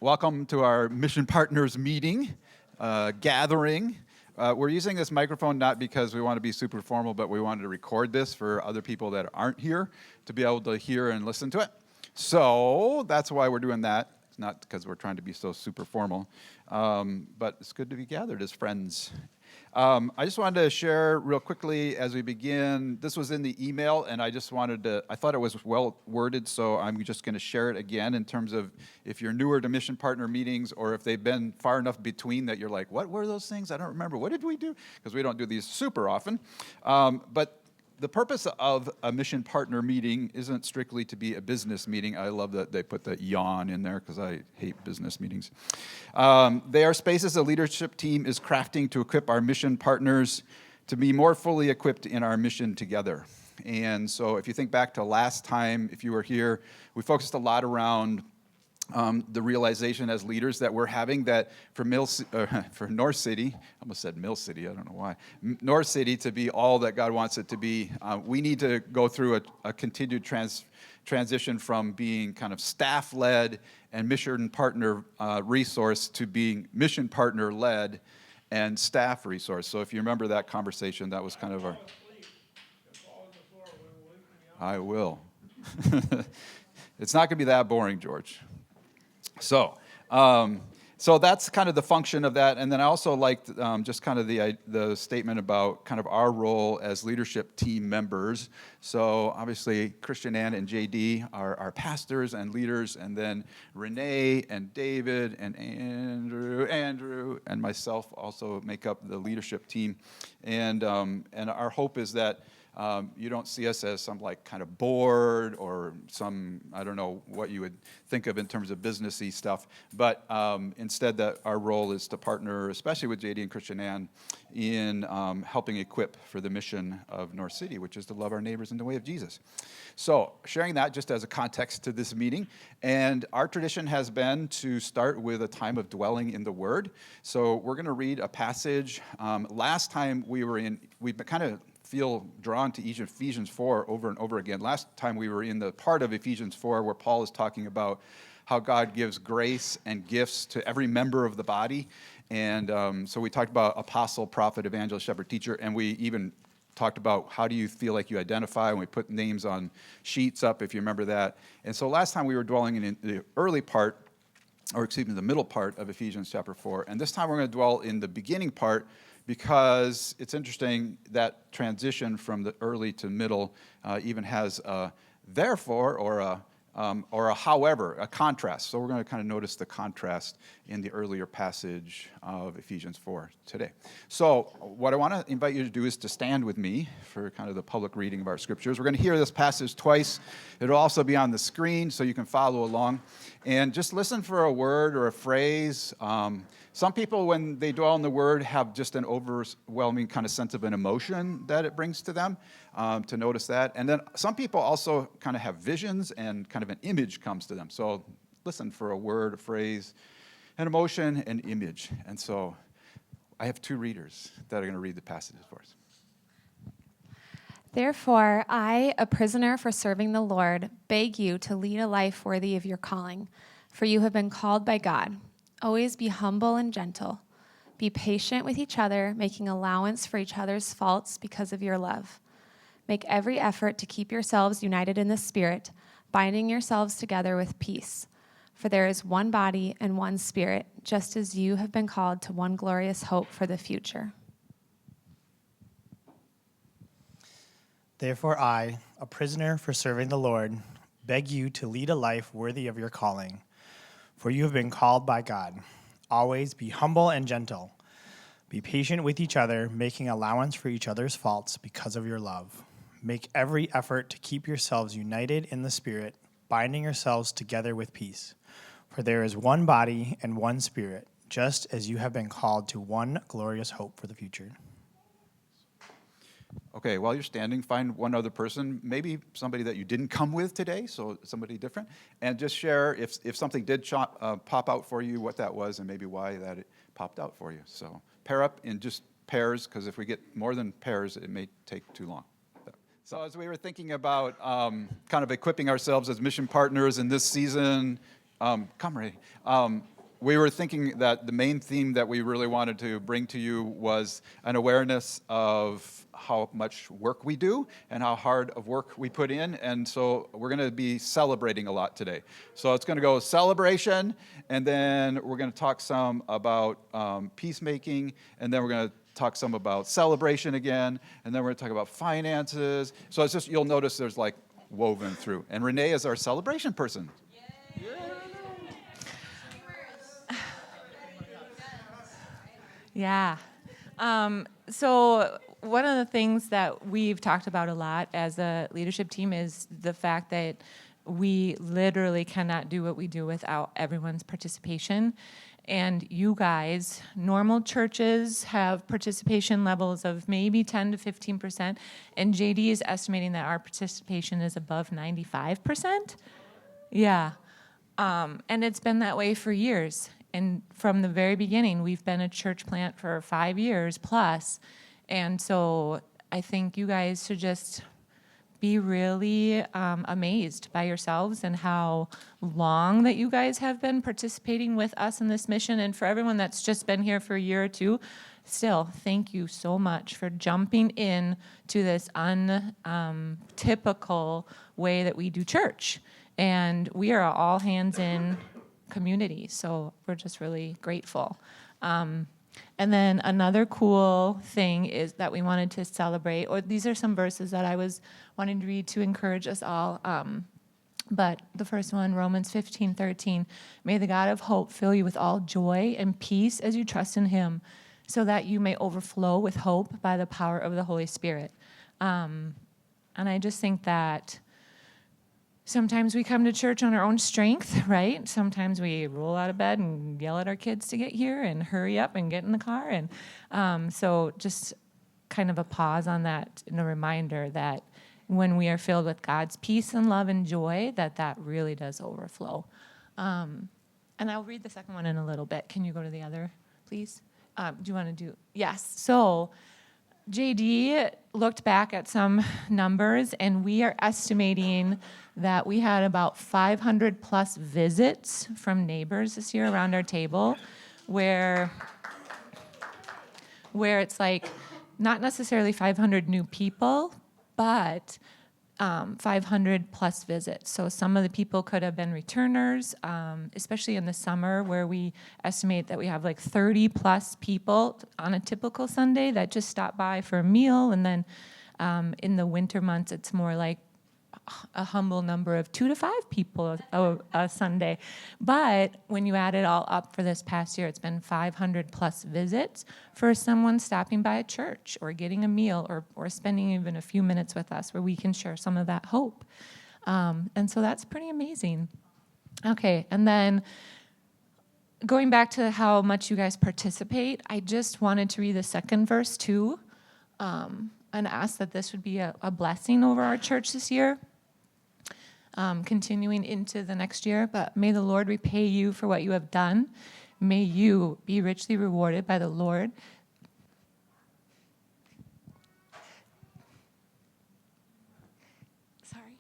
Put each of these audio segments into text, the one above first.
Welcome to our Mission Partners meeting, gathering. We're using this microphone not because we want to be super formal, but we wanted to record this for other people that aren't here to be able to hear and listen to it. So that's why we're doing that. It's not because we're trying to be so super formal, but it's good to be gathered as friends. I just wanted to share real quickly as we begin. This was in the email, and I thought it was well worded, so I'm just going to share it again in terms of if you're newer to Mission Partner meetings or if they've been far enough between that you're like, what were those things? I don't remember. What did we do? Because we don't do these super often. But the purpose of a Mission Partner meeting isn't strictly to be a business meeting. I love that they put the yawn in there because I hate business meetings. They are spaces the leadership team is crafting to equip our mission partners to be more fully equipped in our mission together. And so if you think back to last time, if you were here, we focused a lot around the realization as leaders that we're having that for North City, I almost said Mill City, I don't know why, North City to be all that God wants it to be, we need to go through a continued transition from being kind of staff-led and mission partner resource to being mission partner-led and staff resource. So if you remember that conversation, that was kind of our... I will. It's not going to be that boring, George. So that's kind of the function of that. And then I also liked just kind of the statement about kind of our role as leadership team members. So obviously, Christian Ann and JD are our pastors and leaders, and then Renee and David and Andrew and myself also make up the leadership team. And our hope is that you don't see us as some like kind of board or some, I don't know what you would think of in terms of businessy stuff, but instead that our role is to partner, especially with JD and Christian Ann, in helping equip for the mission of North City, which is to love our neighbors in the way of Jesus. So sharing that just as a context to this meeting, and our tradition has been to start with a time of dwelling in the Word. So we're going to read a passage. Last time we kind of feel drawn to Ephesians 4 over and over again. Last time we were in the part of Ephesians 4 where Paul is talking about how God gives grace and gifts to every member of the body. And so we talked about apostle, prophet, evangelist, shepherd, teacher, and we even talked about how do you feel like you identify, and we put names on sheets up, if you remember that. And so last time we were dwelling in the early part, the middle part of Ephesians chapter 4. And this time we're going to dwell in the beginning part, because it's interesting that transition from the early to middle even has a therefore or a however, a contrast. So we're going to kind of notice the contrast in the earlier passage of Ephesians 4 today. So what I want to invite you to do is to stand with me for kind of the public reading of our scriptures. We're going to hear this passage twice. It'll also be on the screen so you can follow along. And just listen for a word or a phrase. Some people, when they dwell on the word, have just an overwhelming kind of sense of an emotion that it brings to them, to notice that. And then some people also kind of have visions and kind of an image comes to them. So listen for a word, a phrase, an emotion, an image. And so I have two readers that are going to read the passages for us. Therefore, I, a prisoner for serving the Lord, beg you to lead a life worthy of your calling, for you have been called by God. Always be humble and gentle. Be patient with each other, making allowance for each other's faults because of your love. Make every effort to keep yourselves united in the Spirit, binding yourselves together with peace. For there is one body and one Spirit, just as you have been called to one glorious hope for the future. Therefore I, a prisoner for serving the Lord, beg you to lead a life worthy of your calling. For you have been called by God. Always be humble and gentle. Be patient with each other, making allowance for each other's faults because of your love. Make every effort to keep yourselves united in the Spirit, binding yourselves together with peace. For there is one body and one Spirit, just as you have been called to one glorious hope for the future. Okay, while you're standing, find one other person, maybe somebody that you didn't come with today, so somebody different, and just share if something did pop out for you, what that was, and maybe why that it popped out for you. So pair up in just pairs, because if we get more than pairs, it may take too long. So as we were thinking about kind of equipping ourselves as mission partners in this season, we were thinking that the main theme that we really wanted to bring to you was an awareness of how much work we do and how hard of work we put in. And so we're going to be celebrating a lot today. So it's going to go celebration, and then we're going to talk some about peacemaking, and then we're going to talk some about celebration again, and then we're going to talk about finances. So it's just, you'll notice there's like woven through. And Renee is our celebration person. Yeah. So one of the things that we've talked about a lot as a leadership team is the fact that we literally cannot do what we do without everyone's participation. And you guys, normal churches have participation levels of maybe 10 to 15%, and JD is estimating that our participation is above 95%. Yeah. And it's been that way for years. And from the very beginning, we've been a church plant for 5 years plus. And so I think you guys should just be really amazed by yourselves and how long that you guys have been participating with us in this mission. And for everyone that's just been here for a year or two, still, thank you so much for jumping in to this untypical way that we do church. And we are all hands in community, so we're just really grateful. And then another cool thing is that we wanted to celebrate, or these are some verses that I was wanting to read to encourage us all. But the first one, Romans 15:13, may the God of hope fill you with all joy and peace as you trust in him, so that you may overflow with hope by the power of the Holy Spirit. And I just think that sometimes we come to church on our own strength, right? Sometimes we roll out of bed and yell at our kids to get here and hurry up and get in the car. And so just kind of a pause on that and a reminder that when we are filled with God's peace and love and joy, that really does overflow. And I'll read the second one in a little bit. Can you go to the other, please? Do you want to do? Yes. So JD looked back at some numbers, and we are estimating that we had about 500 plus visits from neighbors this year around our table, where it's like not necessarily 500 new people, but 500 plus visits. So some of the people could have been returners, especially in the summer, where we estimate that we have like 30 plus people on a typical Sunday that just stop by for a meal. And then in the winter months, it's more like a humble number of 2 to 5 people a Sunday. But when you add it all up for this past year, it's been 500 plus visits for someone stopping by a church or getting a meal or spending even a few minutes with us where we can share some of that hope. And so that's pretty amazing. Okay, and then going back to how much you guys participate, I just wanted to read the second verse too, and ask that this would be a blessing over our church this year. Continuing into the next year, but may the Lord repay you for what you have done. May you be richly rewarded by the Lord. Sorry.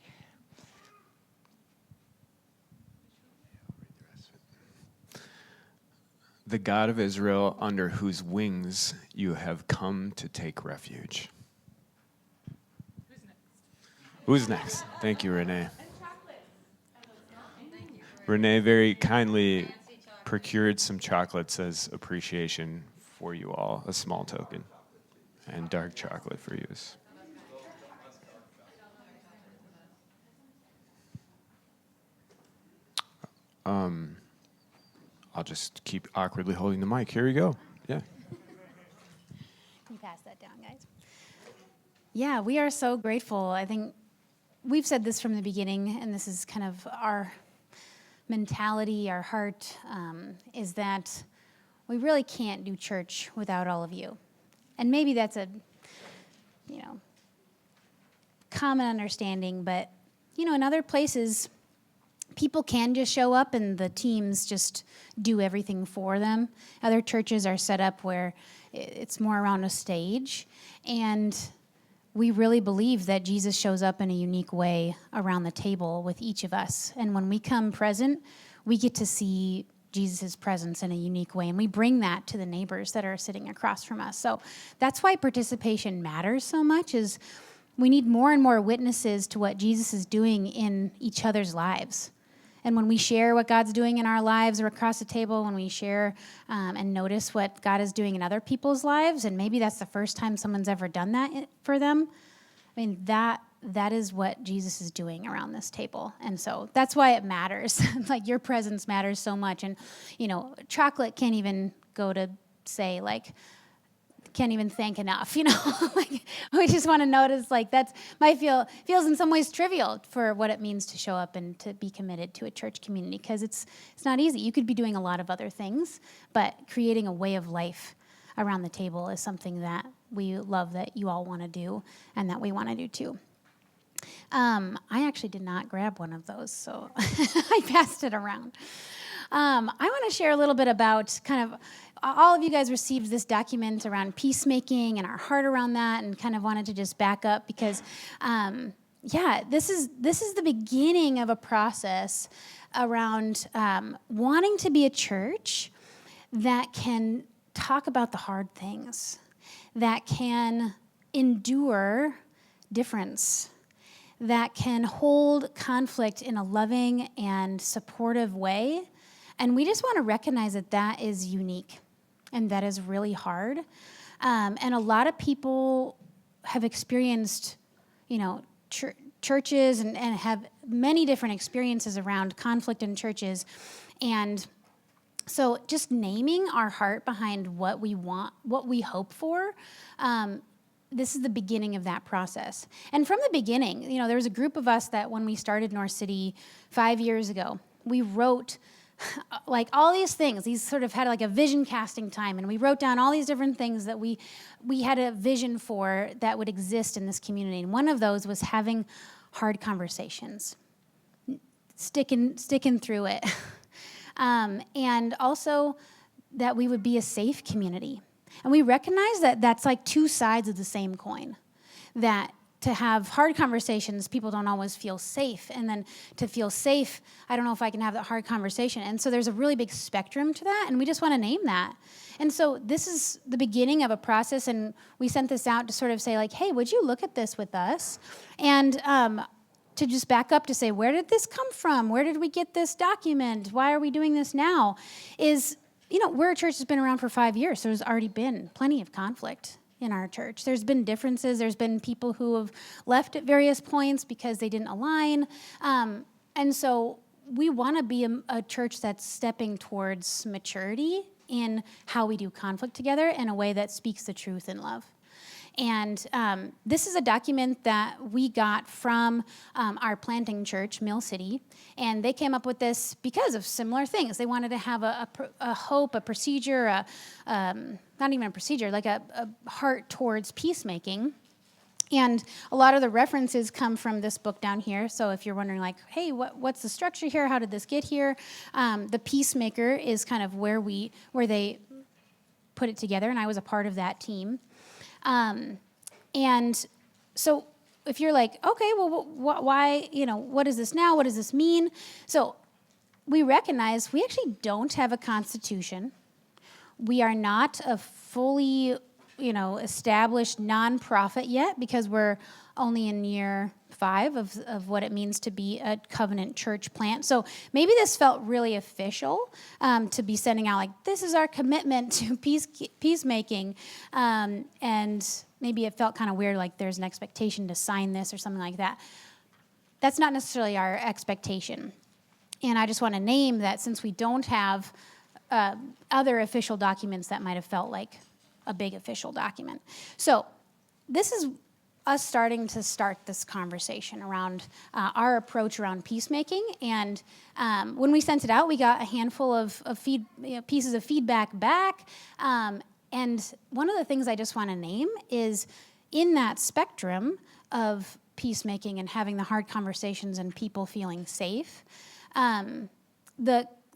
The God of Israel, under whose wings you have come to take refuge. Who's next? Thank you, Renee. Renee very kindly procured some chocolates as appreciation for you all, a small token, and dark chocolate for use. I'll just keep awkwardly holding the mic. Here we go. Yeah. Can you pass that down, guys? Yeah, we are so grateful. I think we've said this from the beginning, and this is kind of our mentality, our heart, is that we really can't do church without all of you. And maybe that's a, common understanding, but, in other places, people can just show up and the teams just do everything for them. Other churches are set up where it's more around a stage, and we really believe that Jesus shows up in a unique way around the table with each of us. And when we come present, we get to see Jesus' presence in a unique way. And we bring that to the neighbors that are sitting across from us. So that's why participation matters so much, is we need more and more witnesses to what Jesus is doing in each other's lives. And when we share what God's doing in our lives or across the table, when we share and notice what God is doing in other people's lives, and maybe that's the first time someone's ever done that for them, I mean, that is what Jesus is doing around this table. And so that's why it matters. Like, your presence matters so much. And, chocolate can't even go to say, like, can't even thank enough, like, we just want to notice, like, feels in some ways trivial for what it means to show up and to be committed to a church community, because it's not easy. You could be doing a lot of other things, but creating a way of life around the table is something that we love that you all want to do and that we want to do too. I actually did not grab one of those, so I passed it around. I want to share a little bit about kind of, all of you guys received this document around peacemaking and our heart around that, and kind of wanted to just back up because, this is the beginning of a process around wanting to be a church that can talk about the hard things, that can endure difference, that can hold conflict in a loving and supportive way. And we just want to recognize that that is unique and that is really hard. And a lot of people have experienced, churches and have many different experiences around conflict in churches. And so just naming our heart behind what we want, what we hope for, this is the beginning of that process. And from the beginning, there was a group of us that when we started North City 5 years ago, we wrote like all these things. These sort of had like a vision casting time, and we wrote down all these different things that we had a vision for that would exist in this community. And one of those was having hard conversations, sticking through it. And also that we would be a safe community. And we recognize that that's like two sides of the same coin, that to have hard conversations, people don't always feel safe. And then to feel safe, I don't know if I can have that hard conversation. And so there's a really big spectrum to that, and we just want to name that. And so this is the beginning of a process, and we sent this out to sort of say, like, hey, would you look at this with us? And to just back up to say, where did this come from? Where did we get this document? Why are we doing this now? Is, we're a church that's been around for 5 years, so there's already been plenty of conflict in our church. There's been differences. There's been people who have left at various points because they didn't align. And so we want to be a church that's stepping towards maturity in how we do conflict together in a way that speaks the truth in love. And this is a document that we got from our planting church, Mill City, and they came up with this because of similar things. They wanted to have a hope, a procedure, not even a procedure, like a heart towards peacemaking. And a lot of the references come from this book down here. So if you're wondering, like, hey, what's the structure here? How did this get here? The Peacemaker is kind of where they put it together, and I was a part of that team. And so if you're like, okay, well, why, what is this now? What does this mean? So we recognize we actually don't have a constitution. We are not a fully, established nonprofit yet, because we're only in year 5 of what it means to be a covenant church plant. So maybe this felt really official to be sending out, like, this is our commitment to peacemaking. And maybe it felt kind of weird, like there's an expectation to sign this or something like that. That's not necessarily our expectation. And I just want to name that, since we don't have other official documents, that might have felt like a big official document. So this is us starting to start this conversation around our approach around peacemaking. And when we sent it out, we got a handful of pieces of feedback back. And one of the things I just want to name is, in that spectrum of peacemaking and having the hard conversations and people feeling safe,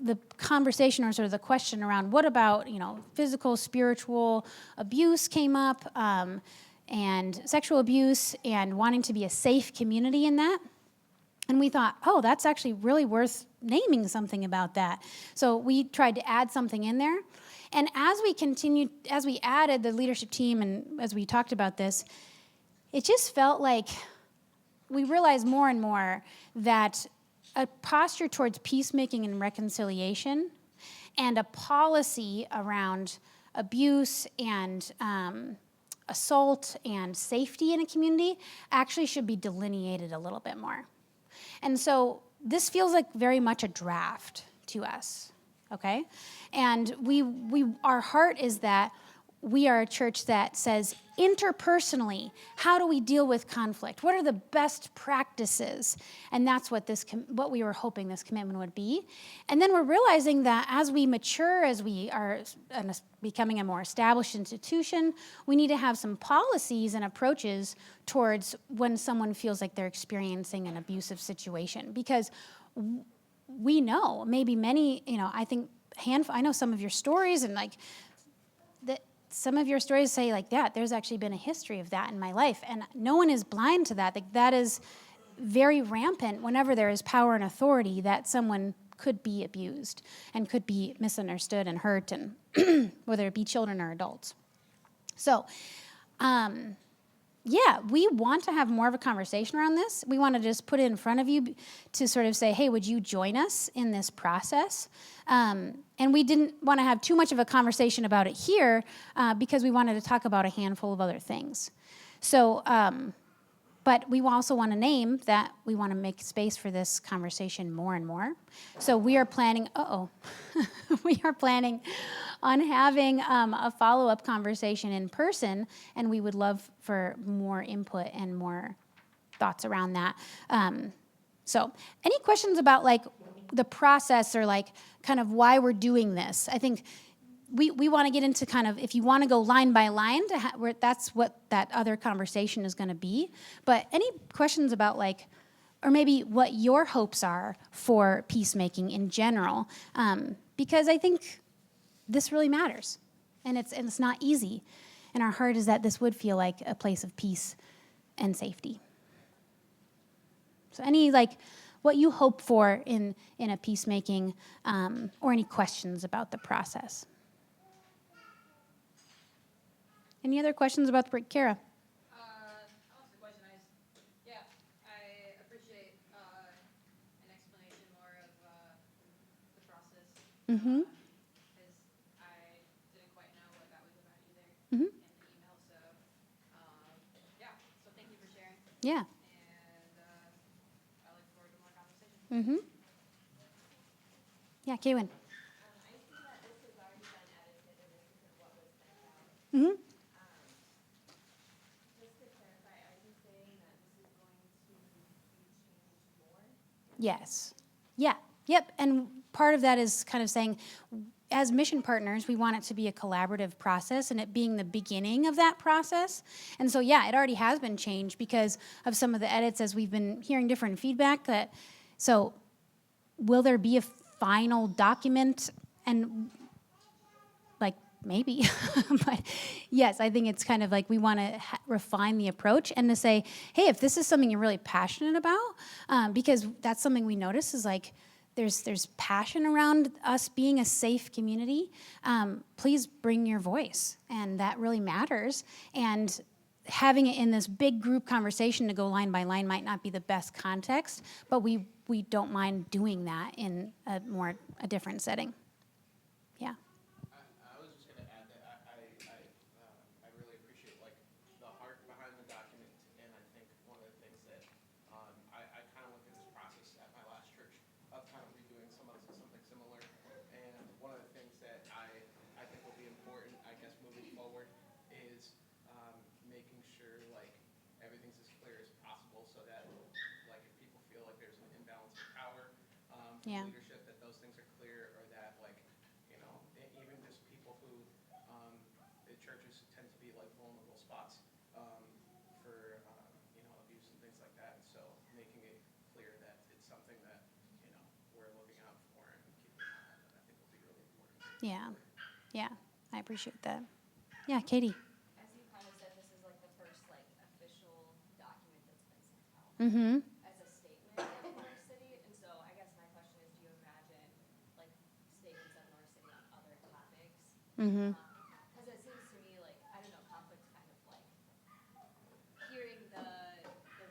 the conversation, or sort of the question around what about, physical, spiritual abuse came up, and sexual abuse, and wanting to be a safe community in that. And we thought, oh, that's actually really worth naming something about that. So we tried to add something in there. And as we added the leadership team and as we talked about this, it just felt like we realized more and more that a posture towards peacemaking and reconciliation and a policy around abuse and assault and safety in a community actually should be delineated a little bit more. And so this feels like very much a draft to us, okay? And our heart is that we are a church that says interpersonally, how do we deal with conflict? What are the best practices? And that's what what we were hoping this commitment would be. And then we're realizing that as we mature, as we are becoming a more established institution, we need to have some policies and approaches towards when someone feels like they're experiencing an abusive situation. Because we know, maybe many, I think I know some of your stories and some of your stories say like that, there's actually been a history of that in my life. And no one is blind to that. Like, that is very rampant whenever there is power and authority, that someone could be abused and could be misunderstood and hurt, and whether it be children or adults. So, we want to have more of a conversation around this. We want to just put it in front of you to sort of say, hey, would you join us in this process? And we didn't want to have too much of a conversation about it here because we wanted to talk about a handful of other things. So, but we also want to name that we want to make space for this conversation more and more. So we are planning, we are planning on having a follow-up conversation in person, and we would love for more input and more thoughts around that. So any questions about like the process or like kind of why we're doing this? I think we want to get into kind of, if you want to go line by line, that's what that other conversation is going to be. But any questions about like, or maybe what your hopes are for peacemaking in general? Because I think this really matters, and it's not easy. And our heart is that this would feel like a place of peace and safety. So any like what you hope for in a peacemaking, or any questions about the process? Any other questions about the Kara? I'll ask the question. I appreciate an explanation more of the process. Mm-hmm. Because I didn't quite know what that was about either Mm-hmm. in the email. So, so thank you for sharing. Yeah. And I look forward to more conversation. Mm-hmm. Yeah, Kaylin. I see that this has already been added to the list of what was sent out. Mm-hmm. Just to clarify, are you saying that this is going to be changed more? Yes. Yeah. Yep. And part of that is kind of saying, as mission partners, we want it to be a collaborative process and it being the beginning of that process. And so, yeah, it already has been changed because of some of the edits as we've been hearing different feedback. So will there be a final document? And like, maybe. But yes, I think it's kind of like we want to refine the approach and to say, hey, if this is something you're really passionate about, because that's something we notice is like, there's passion around us being a safe community, please bring your voice. And that really matters. And having it in this big group conversation to go line by line might not be the best context, but we don't mind doing that in a different setting. Yeah. I was just going to add that I really appreciate like the heart behind the document, and I think one of the things that I kind of went through this process at my last church of kind of redoing something similar, and one of the things that I think will be important, I guess, moving forward is making sure like everything's as clear as possible, so that like if people feel like there's an imbalance of power from Yeah. leadership, that those things are clear, or that like even just people who the churches tend to be like vulnerable spots for abuse and things like that. And so making it clear that it's something that we're looking out for and keeping an eye on, I think will be really important. Yeah. Yeah. I appreciate that. Yeah, Katie. As you kind of said, this is like the first like official document that's been sent out. Mm-hmm. As a statement, Because it seems to me like, I don't know, conflict's kind of like, hearing the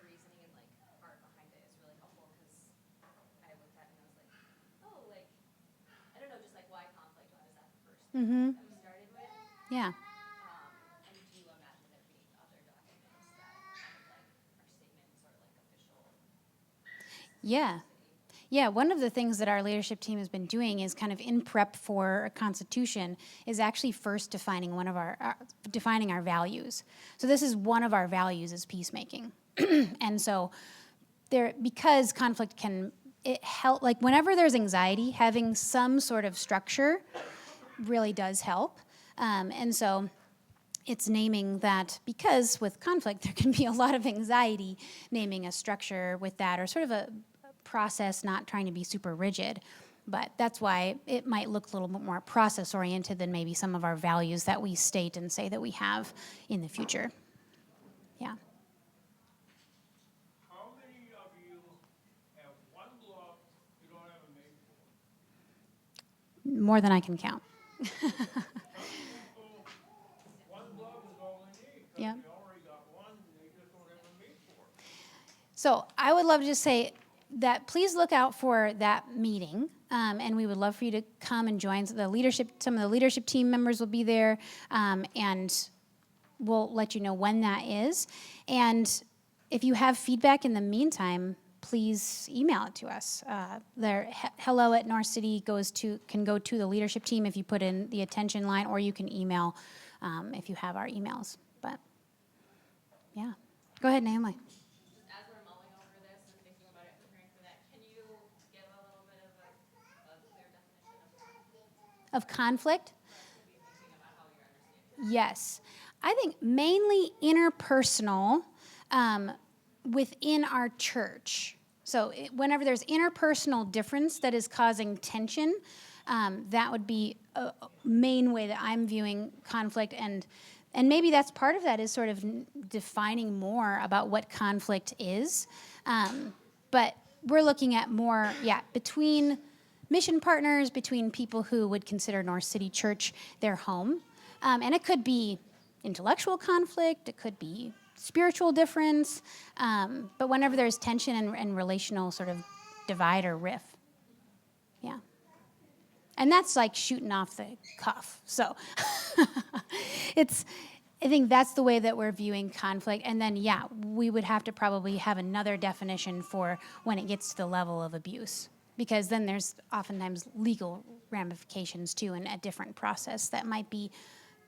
reasoning and like heart behind it is really helpful, because I looked at it and I was like, oh, like, I don't know, just like why conflict, why was that the first thing that we started with? Yeah. And do you imagine there being other documents that kind of like are statements or like official? Yeah. Yeah, one of the things that our leadership team has been doing is kind of in prep for a constitution is actually first defining one of defining our values. So this is one of our values is peacemaking. And so because conflict it help, like whenever there's anxiety, having some sort of structure really does help. And so it's naming that, because with conflict there can be a lot of anxiety, naming a structure with that, or sort of a process, not trying to be super rigid. But that's why it might look a little bit more process oriented than maybe some of our values that we state and say that we have in the future. Yeah. How many of you have one glove you don't have a mate for? More than I can count. Some people, one glove is all they need, because Yeah. they already got one, and they just don't have a mate for it. So I would love to just say that please look out for that meeting, and we would love for you to come and join the leadership. Some of the leadership team members will be there, and we'll let you know when that is. And if you have feedback in the meantime, please email it to us. hello@northcity can go to the leadership team if you put in the attention line, or you can email if you have our emails. But yeah, go ahead, Naomi. As we're mulling over this and thinking about it and preparing for that, can you give a little bit of a clear definition of Of conflict? thinking about how you're understanding? Yes. I think mainly interpersonal within our church. So whenever there's interpersonal difference that is causing tension, that would be a main way that I'm viewing conflict. And maybe that's part of that is sort of defining more about what conflict is. But we're looking at more, between mission partners, between people who would consider North City Church their home. And it could be intellectual conflict, it could be spiritual difference, but whenever there's tension and relational sort of divide or riff. Yeah. And that's like shooting off the cuff. So I think that's the way that we're viewing conflict. And then, we would have to probably have another definition for when it gets to the level of abuse, because then there's oftentimes legal ramifications too, and a different process that might be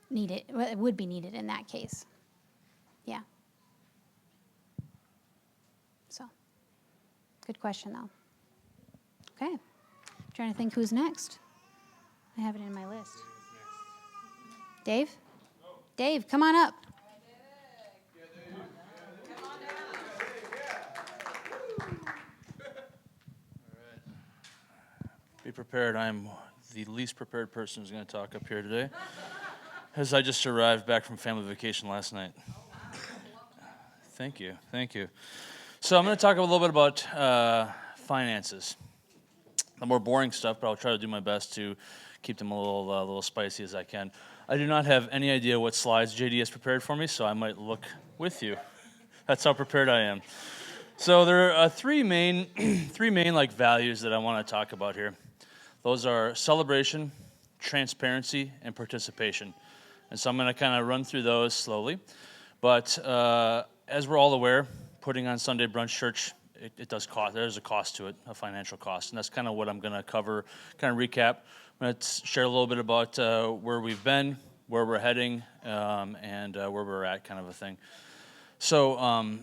needed, would be needed in that case. Yeah. So, good question though. Okay. Trying to think who's next. I have it in my list. Dave? Dave, come on up. Be prepared. I'm the least prepared person who's going to talk up here today, as I just arrived back from family vacation last night. Thank you. So I'm going to talk a little bit about finances. The more boring stuff, but I'll try to do my best to keep them a little spicy as I can. I do not have any idea what slides JD has prepared for me, so I might look with you. That's how prepared I am. So there are three main like values that I want to talk about here. Those are celebration, transparency, and participation. And so I'm going to kind of run through those slowly. But as we're all aware, putting on Sunday Brunch Church, it does cost. There's a cost to it, a financial cost. And that's kind of what I'm going to cover, kind of recap. I'm going to share a little bit about where we've been, where we're heading, and where we're at, kind of a thing. So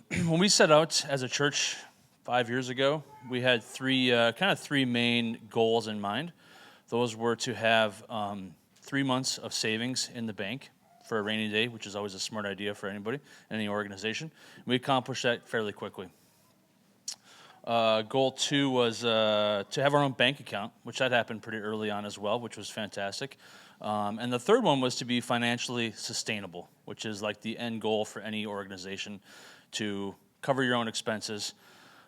when we set out as a church 5 years ago, we had three main goals in mind. Those were to have 3 months of savings in the bank for a rainy day, which is always a smart idea for anybody, any organization. We accomplished that fairly quickly. Goal 2 was to have our own bank account, which that happened pretty early on as well, which was fantastic. And the third one was to be financially sustainable, which is like the end goal for any organization, to cover your own expenses,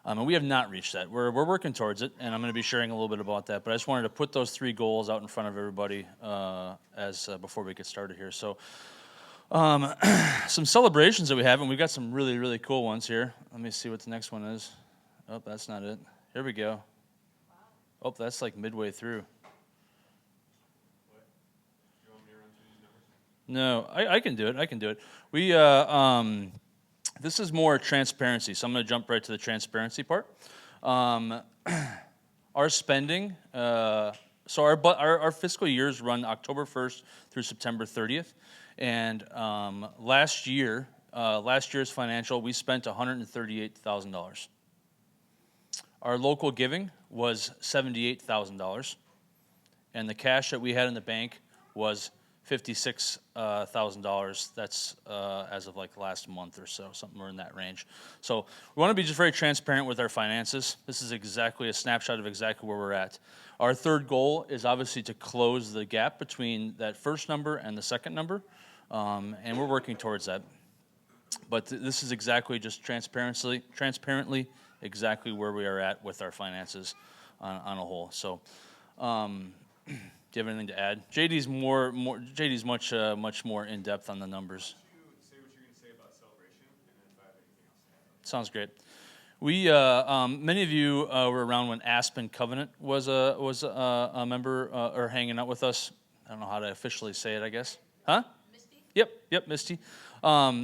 And we have not reached that. We're working towards it, and I'm going to be sharing a little bit about that. But I just wanted to put those 3 goals out in front of everybody before we get started here. So some celebrations that we have, and we've got some really, really cool ones here. Let me see what the next one is. Oh, that's not it. Here we go. Oh, that's like midway through. No, I can do it. I can do it. We this is more transparency, so I'm going to jump right to the transparency part. Our spending. So our fiscal years run October 1st through September 30th, and last year's financial, we spent $138,000. Our local giving was $78,000, and the cash that we had in the bank was $56,000. That's as of like last month or so, somewhere in that range. So we want to be just very transparent with our finances. This is exactly a snapshot of exactly where we're at. Our third goal is obviously to close the gap between that first number and the second number, and we're working towards that. But this is exactly just transparently exactly where we are at with our finances on a whole. So. Do you have anything to add? JD's much more in depth on the numbers. Could you say what you're going to say about celebration, and then if I have anything else to add? Sounds great. We many of you were around when Aspen Covenant was a member or hanging out with us. I don't know how to officially say it. I guess, huh? Misty. Yep, Misty.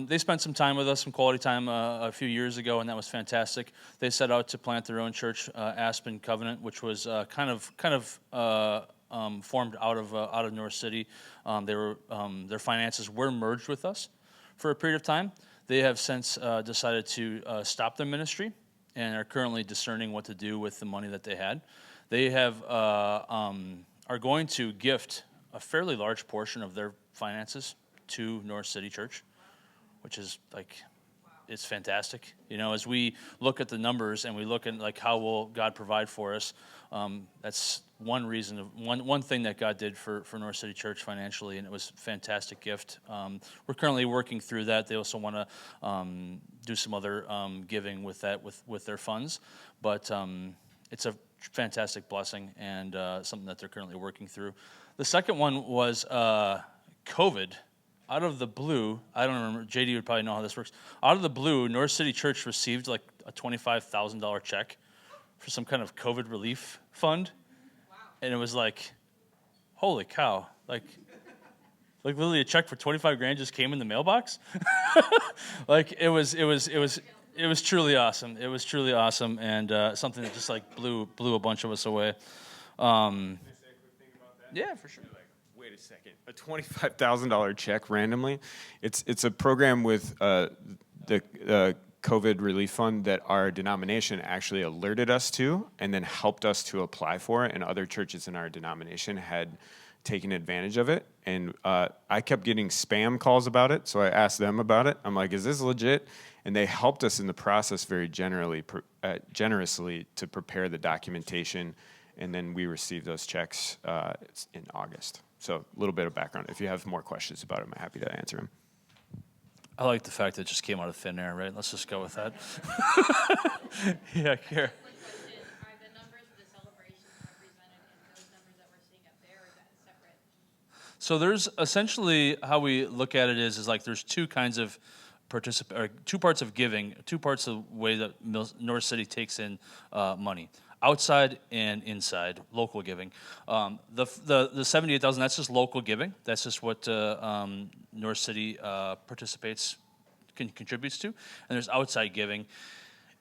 They spent some time with us, some quality time a few years ago, and that was fantastic. They set out to plant their own church, Aspen Covenant, which was kind of formed out of North City. Their finances were merged with us for a period of time. They have since decided to stop their ministry and are currently discerning what to do with the money that they had. They are going to gift a fairly large portion of their finances to North City Church, which is like, it's fantastic. You know, as we look at the numbers and we look at like how will God provide for us, that's one reason, one thing that God did for North City Church financially, and it was a fantastic gift. We're currently working through that. They also want to do some other giving with that, with their funds, but it's a fantastic blessing and something that they're currently working through. The second one was COVID. Out of the blue, I don't remember, JD would probably know how this works. Out of the blue, North City Church received like a $25,000 check for some kind of COVID relief fund. Wow. And it was like, holy cow. Like literally a check for 25 grand just came in the mailbox. Like it was truly awesome. It was truly awesome, and something that just like blew a bunch of us away. Can I say a quick thing about that? Yeah, for sure. Wait a second. A $25,000 check randomly. It's a program with the COVID relief fund that our denomination actually alerted us to and then helped us to apply for it, and other churches in our denomination had taken advantage of it. And I kept getting spam calls about it, so I asked them about it. I'm like, is this legit? And they helped us in the process very generously to prepare the documentation, and then we received those checks in August. So a little bit of background. If you have more questions about it, I'm happy to answer them. I like the fact that it just came out of thin air, right? Let's just go with that. Yeah, Kara. Quick question, are the numbers of the celebrations represented in those numbers that we're seeing up there, or is that separate? So there's essentially, how we look at it is like there's two kinds of two parts of giving, two parts of the way that North City takes in money. Outside and inside, local giving. The $78,000, that's just local giving. That's just what North City contributes to. And there's outside giving,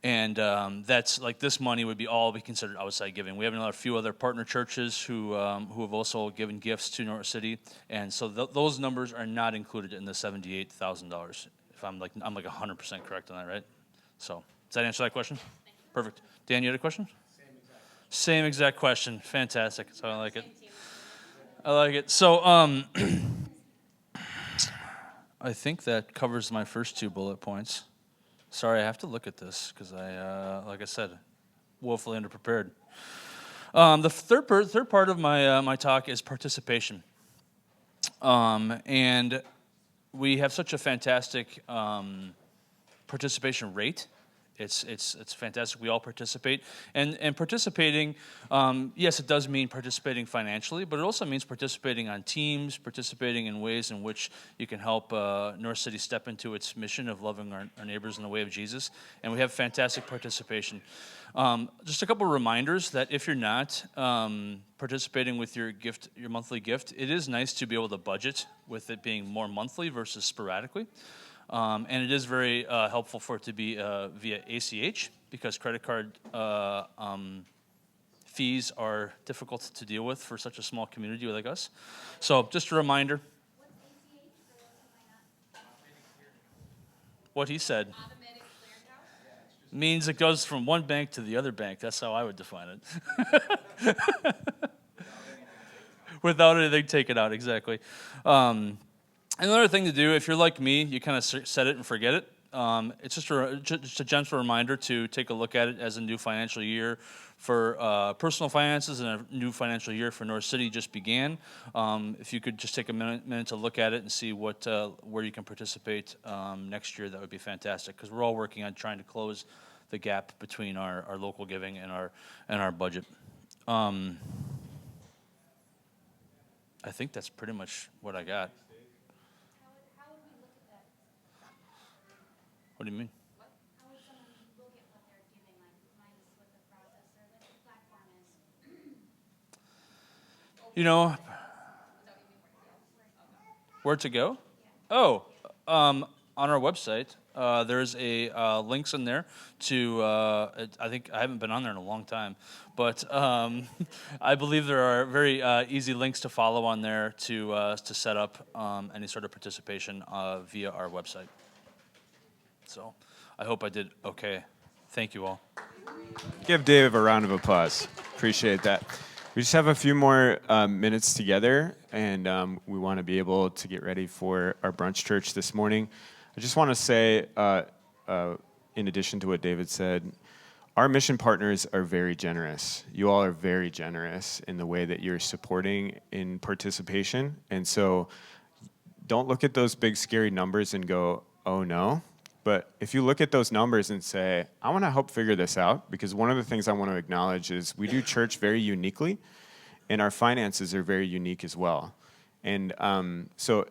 and that's like this money would all be considered outside giving. We have a few other partner churches who have also given gifts to North City, and so those numbers are not included in the $78,000. If I'm like 100% correct on that, right? So does that answer that question? Perfect. Dan, you had a question? Same exact question. Fantastic. So I like it. I like it. So I think that covers my first 2 bullet points. Sorry, I have to look at this because like I said, woefully underprepared. The third part of my talk is participation. And we have such a fantastic participation rate It's fantastic. We all participate, and participating. Yes, it does mean participating financially, but it also means participating on teams, participating in ways in which you can help North City step into its mission of loving our neighbors in the way of Jesus. And we have fantastic participation. Just a couple reminders that if you're not participating with your monthly gift, it is nice to be able to budget with it being more monthly versus sporadically. And it is very helpful for it to be via ACH because credit card fees are difficult to deal with for such a small community like us. So just a reminder. What he said means it goes from one bank to the other bank. That's how I would define it. Without anything taken out, exactly. Another thing to do, if you're like me, you kind of set it and forget it. It's just a gentle reminder to take a look at it as a new financial year for personal finances and a new financial year for North City just began. If you could just take a minute to look at it and see where you can participate next year, that would be fantastic because we're all working on trying to close the gap between our local giving and our budget. I think that's pretty much what I got. What do you mean? How would someone look at what they're giving, like minus what the process or what the platform is? You know, where to go? Oh, on our website, there's a links in there to. I think I haven't been on there in a long time, but I believe there are very easy links to follow on there to set up any sort of participation via our website. So I hope I did okay. Thank you all. Give Dave a round of applause. Appreciate that. We just have a few more minutes together, and we want to be able to get ready for our brunch church this morning. I just want to say, in addition to what David said, our mission partners are very generous. You all are very generous in the way that you're supporting in participation. And so don't look at those big, scary numbers and go, oh, no. But if you look at those numbers and say, I want to help figure this out, because one of the things I want to acknowledge is we do church very uniquely, and our finances are very unique as well. And so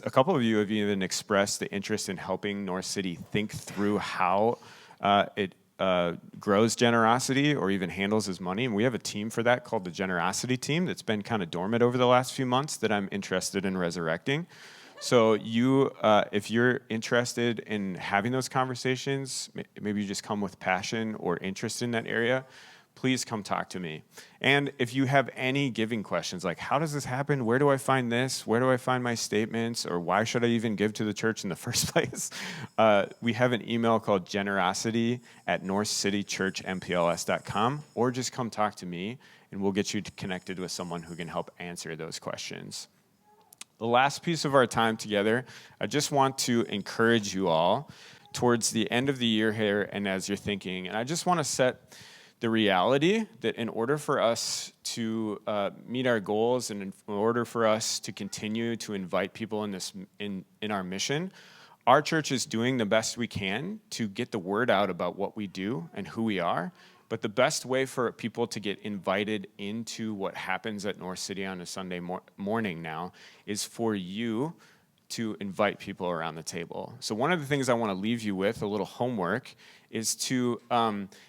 a couple of you have even expressed the interest in helping North City think through how it grows generosity or even handles his money. And we have a team for that called the Generosity Team that's been kind of dormant over the last few months that I'm interested in resurrecting. So if you're interested in having those conversations, maybe you just come with passion or interest in that area, please come talk to me. And if you have any giving questions, like how does this happen? Where do I find this? Where do I find my statements? Or why should I even give to the church in the first place? We have an email called generosity@northcitychurchmpls.com, or just come talk to me and we'll get you connected with someone who can help answer those questions. The last piece of our time together, I just want to encourage you all towards the end of the year here and as you're thinking. And I just want to set the reality that in order for us to meet our goals and in order for us to continue to invite people in our mission, our church is doing the best we can to get the word out about what we do and who we are. But the best way for people to get invited into what happens at North City on a Sunday morning now is for you to invite people around the table. So one of the things I want to leave you with, a little homework, is to,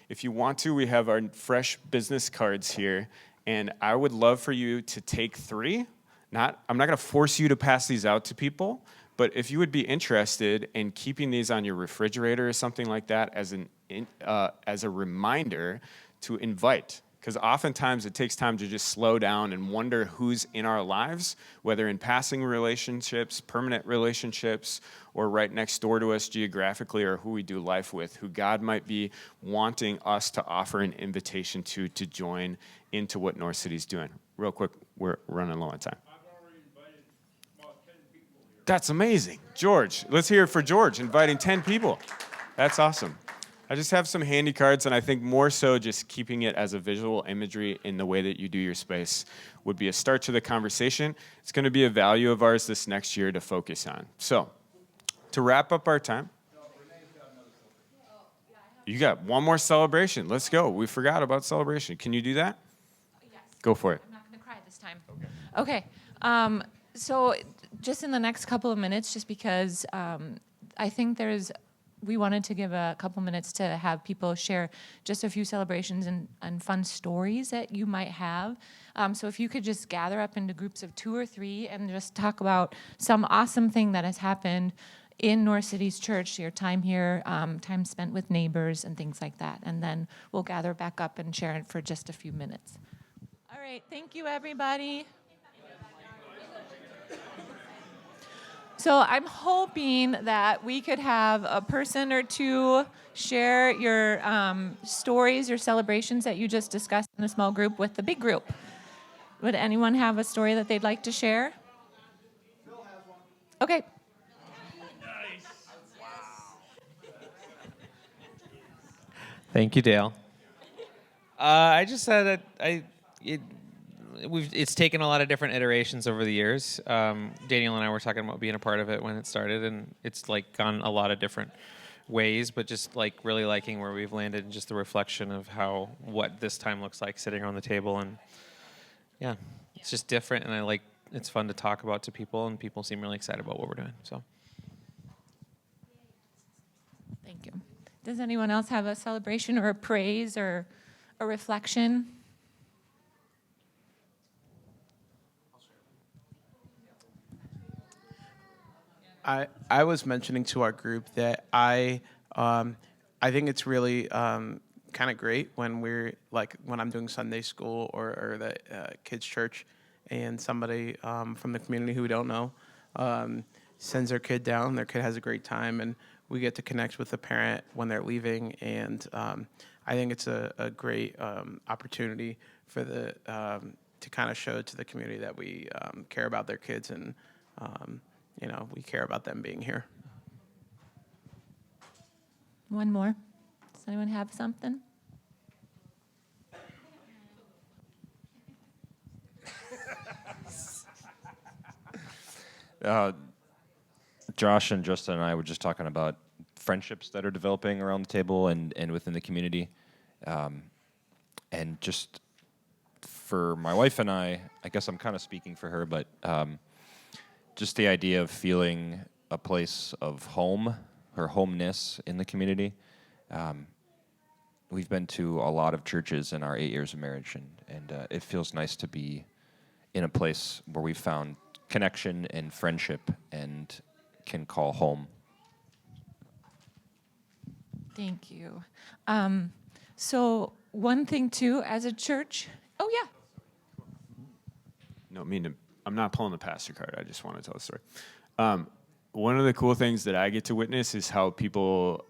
if you want to, we have our fresh business cards here, and I would love for you to take 3. I'm not going to force you to pass these out to people, but if you would be interested in keeping these on your refrigerator or something like that as a reminder to invite, because oftentimes it takes time to just slow down and wonder who's in our lives, whether in passing relationships, permanent relationships, or right next door to us geographically, or who we do life with, who God might be wanting us to offer an invitation to join into what North City's doing. Real quick, we're running low on time. That's amazing. George, let's hear it for George, inviting 10 people. That's awesome. I just have some handy cards, and I think more so just keeping it as a visual imagery in the way that you do your space would be a start to the conversation. It's going to be a value of ours this next year to focus on. So, to wrap up our time. You got one more celebration. Let's go. We forgot about celebration. Can you do that? Yes. Go for it. I'm not going to cry this time. Okay. So just in the next couple of minutes, just because I think we wanted to give a couple minutes to have people share just a few celebrations and fun stories that you might have. So if you could just gather up into groups of 2 or 3 and just talk about some awesome thing that has happened in North City's church, your time here, time spent with neighbors and things like that. And then we'll gather back up and share it for just a few minutes. All right, thank you, everybody. So I'm hoping that we could have a person or two share your stories, your celebrations that you just discussed in a small group with the big group. Would anyone have a story that they'd like to share? Phil has one. Okay. Thank you, Dale. I just said that it's taken a lot of different iterations over the years. Daniel and I were talking about being a part of it when it started, and it's like gone a lot of different ways, but just like really liking where we've landed and just the reflection of what this time looks like sitting around the table. And yeah, it's just different, and it's fun to talk about to people, and people seem really excited about what we're doing. So Thank you. Does anyone else have a celebration or a praise or a reflection? I was mentioning to our group that I think it's really kind of great when when I'm doing Sunday school or the kids church, and somebody from the community who we don't know sends their kid down. Their kid has a great time, and we get to connect with the parent when they're leaving. And I think it's a great opportunity for to kind of show to the community that we care about their kids, and we care about them being here. One more. Does anyone have something? Josh and Justin and I were just talking about friendships that are developing around the table and within the community. And just for my wife and I guess I'm kind of speaking for her, but just the idea of feeling a place of home or homeness in the community. We've been to a lot of churches in our 8 years of marriage, and it feels nice to be in a place where we've found connection and friendship and can call home. Thank you. So one thing too, as a church, oh yeah. No, I'm not pulling the pastor card. I just want to tell a story. One of the cool things that I get to witness is how people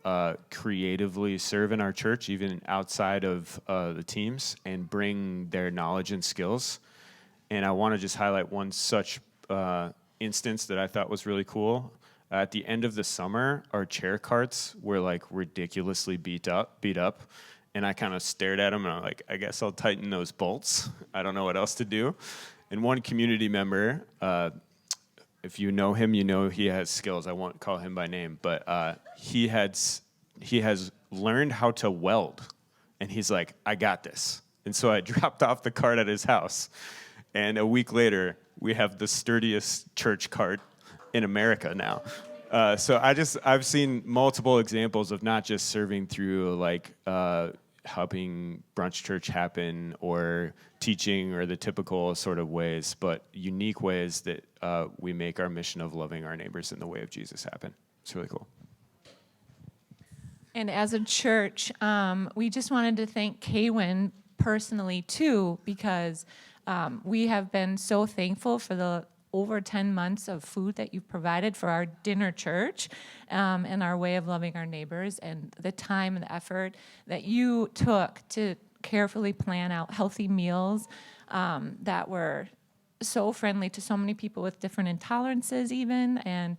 creatively serve in our church, even outside of the teams, and bring their knowledge and skills. And I want to just highlight one such instance that I thought was really cool. At the end of the summer, our chair carts were like ridiculously beat up, and I kind of stared at them and I'm like, I guess I'll tighten those bolts. I don't know what else to do. And one community member, if you know him, you know he has skills. I won't call him by name, but he has learned how to weld, and he's like, I got this. And so I dropped off the cart at his house, and a week later, we have the sturdiest church cart in America now. So I've seen multiple examples of not just serving through helping brunch church happen or teaching or the typical sort of ways, but unique ways that we make our mission of loving our neighbors in the way of Jesus happen. It's really cool. And as a church, we just wanted to thank Kaywin personally too, because we have been so thankful for the over 10 months of food that you've provided for our dinner church and our way of loving our neighbors, and the time and the effort that you took to carefully plan out healthy meals that were so friendly to so many people with different intolerances even, and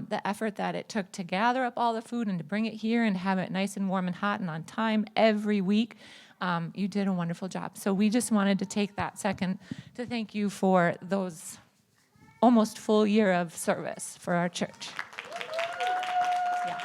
the effort that it took to gather up all the food and to bring it here and have it nice and warm and hot and on time every week. You did a wonderful job. So we just wanted to take that second to thank you for those almost full year of service for our church. Yeah.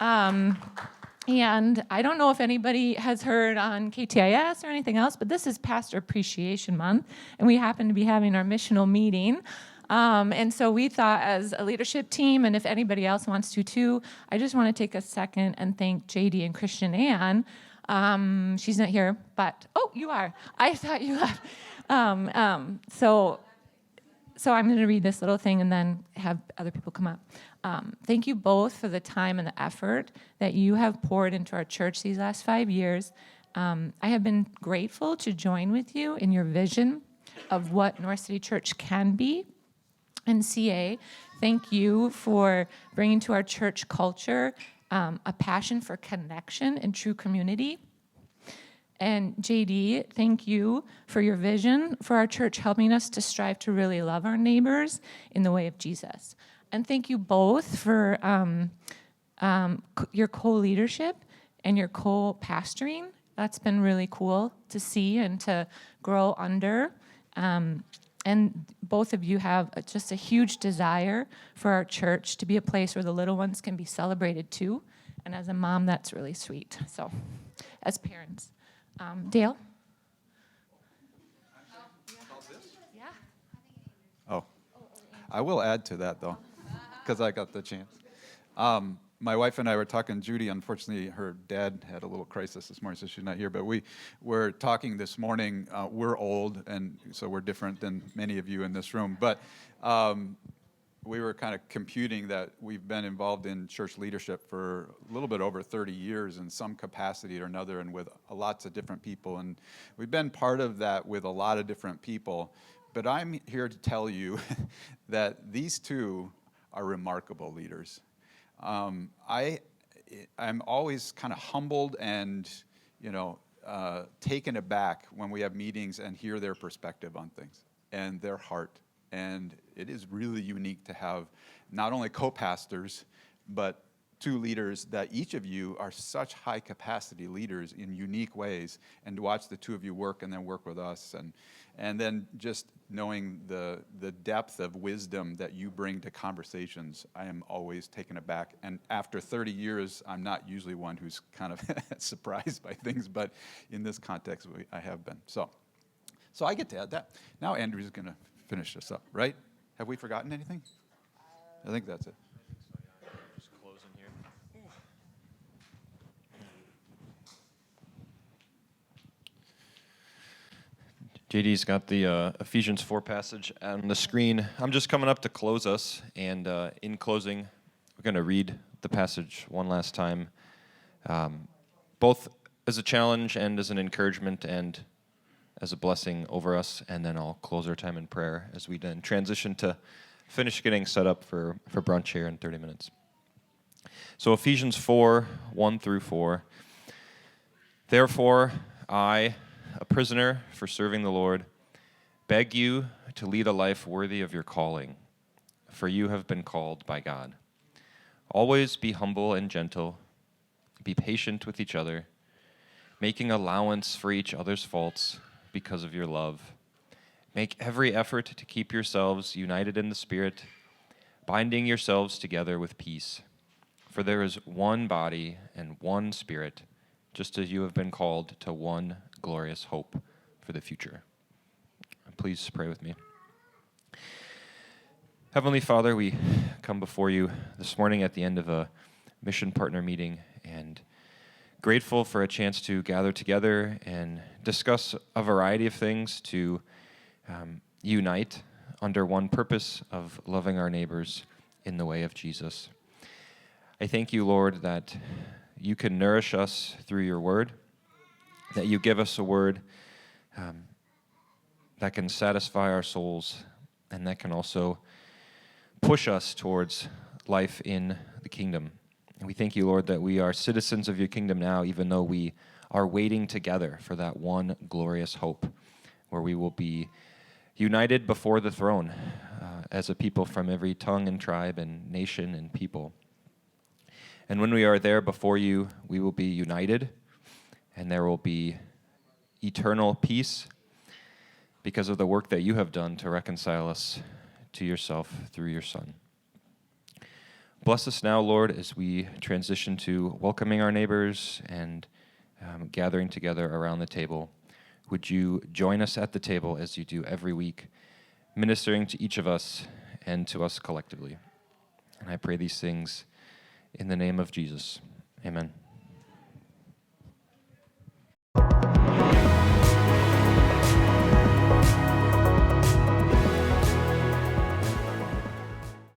And I don't know if anybody has heard on KTIS or anything else, but this is Pastor Appreciation Month, and we happen to be having our missional meeting. And so we thought, as a leadership team, and if anybody else wants to too, I just want to take a second and thank JD and Christian Ann. She's not here, but, oh, you are. I thought you left. So I'm going to read this little thing and then have other people come up. Thank you both for the time and the effort that you have poured into our church these last 5 years. I have been grateful to join with you in your vision of what North City Church can be. And CA, thank you for bringing to our church culture a passion for connection and true community. And JD, thank you for your vision for our church, helping us to strive to really love our neighbors in the way of Jesus. And thank you both for your co-leadership and your co-pastoring. That's been really cool to see and to grow under. And both of you have just a huge desire for our church to be a place where the little ones can be celebrated too. And as a mom, that's really sweet. So, as parents. Dale? Yeah. Oh, I will add to that, though, because I got the chance. My wife and I were talking. Judy, unfortunately, her dad had a little crisis this morning, so she's not here. But we were talking this morning. We're old, and so we're different than many of you in this room. But we were kind of computing that we've been involved in church leadership for a little bit over 30 years in some capacity or another, and with lots of different people. And we've been part of that with a lot of different people. But I'm here to tell you that these two are remarkable leaders. I'm always kind of humbled and, taken aback when we have meetings and hear their perspective on things and their heart. And it is really unique to have not only co-pastors, but two leaders that each of you are such high capacity leaders in unique ways, and to watch the two of you work and then work with us. And then just knowing the depth of wisdom that you bring to conversations, I am always taken aback. And after 30 years, I'm not usually one who's kind of surprised by things, but in this context, I have been. So I get to add that. Now Andrew's going to finish this up, right? Have we forgotten anything? I think that's it. Just closing here. JD's got the Ephesians 4 passage on the screen. I'm just coming up to close us, and in closing, we're going to read the passage one last time, both as a challenge and as an encouragement and as a blessing over us, and then I'll close our time in prayer as we then transition to finish getting set up for brunch here in 30 minutes. So Ephesians 4, 1 through 4. Therefore, I, a prisoner for serving the Lord, beg you to lead a life worthy of your calling, for you have been called by God. Always be humble and gentle, be patient with each other, making allowance for each other's faults because of your love. Make every effort to keep yourselves united in the Spirit, binding yourselves together with peace. For there is one body and one Spirit, just as you have been called to one glorious hope for the future. Please pray with me. Heavenly Father, we come before you this morning at the end of a mission partner meeting, and grateful for a chance to gather together and discuss a variety of things to unite under one purpose of loving our neighbors in the way of Jesus. I thank you, Lord, that you can nourish us through your word, that you give us a word that can satisfy our souls and that can also push us towards life in the kingdom. And we thank you, Lord, that we are citizens of your kingdom now, even though we are waiting together for that one glorious hope where we will be united before the throne as a people from every tongue and tribe and nation and people. And when we are there before you, we will be united, and there will be eternal peace because of the work that you have done to reconcile us to yourself through your Son. Bless us now, Lord, as we transition to welcoming our neighbors and gathering together around the table. Would you join us at the table as you do every week, ministering to each of us and to us collectively? And I pray these things in the name of Jesus. Amen.